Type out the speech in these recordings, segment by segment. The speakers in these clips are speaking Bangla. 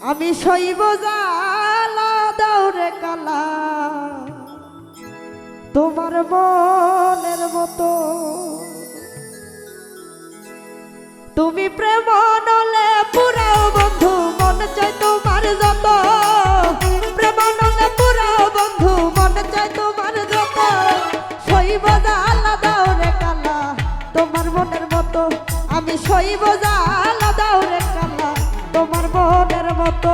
আমি শৈব জ্বালা দৌড়ে কালা তোমার মনের মতো তুমি প্রেম নলে পুরাও বন্ধু মন চাই তোমার যত প্রেম নলে পুরাও বন্ধু মন চাই তোমার যত শৈব জ্বালা দৌড়ে কালা তোমার মনের মতো আমি শৈব জ্বালা দৌড়ে কালা তোমার মনের মতো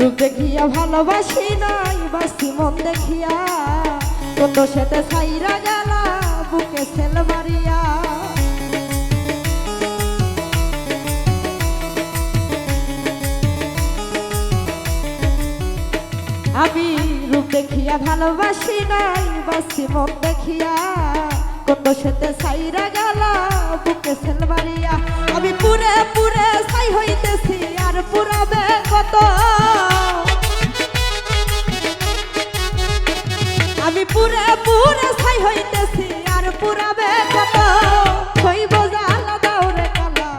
রূপ দেখিয়া ভালোবাসি নাই বাসি মন দেখিয়া কত সেতে ছাইরা গেলা বুকে সেল মারিয়া আমি রূপ দেখিয়া ভালোবাসি নাই বাসি মন দেখিয়া কত সেতে ছাইরা গেলা বুকে সেল মারিয়া আমি পুরে পুরে ছাই হইতেছি আর পুরাবে কত আমি পুরে পুরে ছাই হইতেছি আর পুরাবে কত শৈব জ্বালা দৌড়ে কালা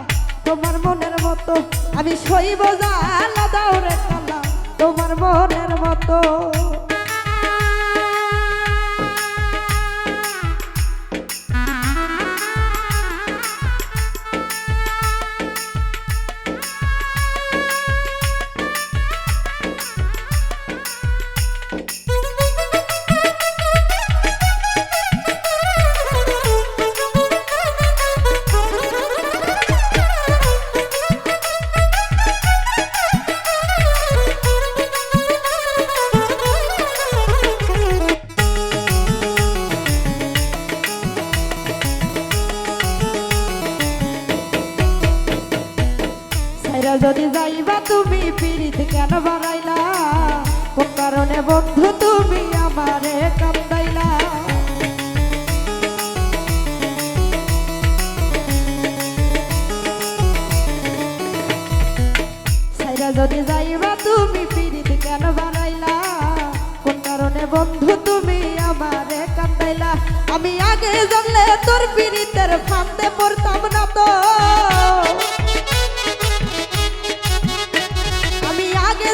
তোমার মনের মতো আমি শৈব জ্বালা দৌড়ে কালা তোমার মনের মতো যদি যাইবা তুমি পিরিত কেন বাড়াইলা কোন কারণে বন্ধু তুমি আমারে কান্দাইলা সাইরা যদি যাইবা তুমি পিরিত কেন বাড়াইলা কোন কারণে বন্ধু তুমি আমারে কান্দাইলা আমি আগে জানলে তোর পিরিতের ফান্দে পড়তাম না তো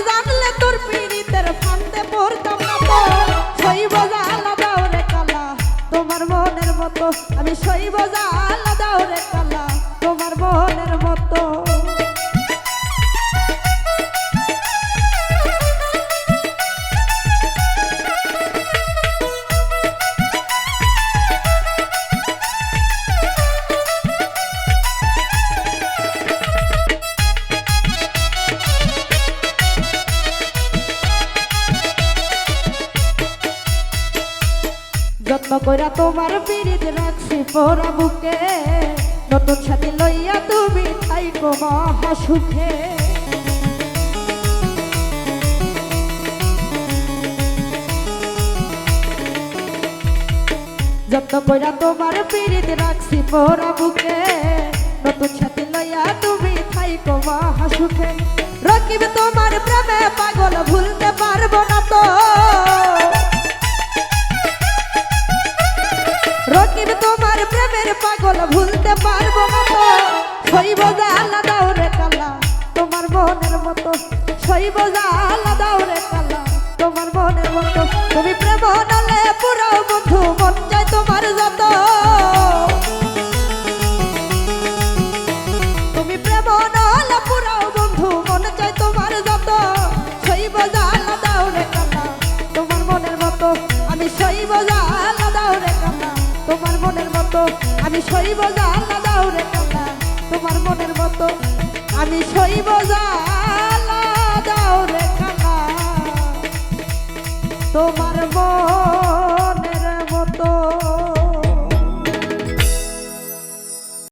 জানলে তোর পীড়িতের ফান্দে পড়তাম না তো শৈব জ্বালা দৌড়ে কালা তোমার মনের মতো আমি শৈব জ্বালা দৌড়ে কালা তোমার মনের মতো যত্ন কইরা তোমার পীড়িত রাখছি পোড়া বুকে নতুন সাথী লইয়া তুমি থাইকো মহা সুখে যত্ন কইরা তোমার পীড়িত রাখছি পোড়া বুকে নতুন সাথী লইয়া তুমি থাইকো মহা সুখে রকিব তোমার প্রেমে পাগল ভুলতে পারবো না তো রকিব তোমার প্রেমের পাগল ভুলতে পারবো না তো শৈব জ্বালা দৌড়ে কালা তোমার মনের মতো শৈব জ্বালা দৌড়ে কালা তোমার মনের মতো তুমি প্রেম নলে পুরাও বন্ধু মন চাই তোমার যত তুমি প্রেম নলে পুরাও বন্ধু মন চাই তোমার যত শৈব জ্বালা দৌড়ে কালা তোমার মনের মতো আমি শৈব জ্বালা দৌড়ে কালা তোমার মনের মতো আমি শৈব জ্বালা দৌড়ে কালা তোমার মনের মতো আমি শৈব জ্বালা দৌড়ে কালা তোমার মন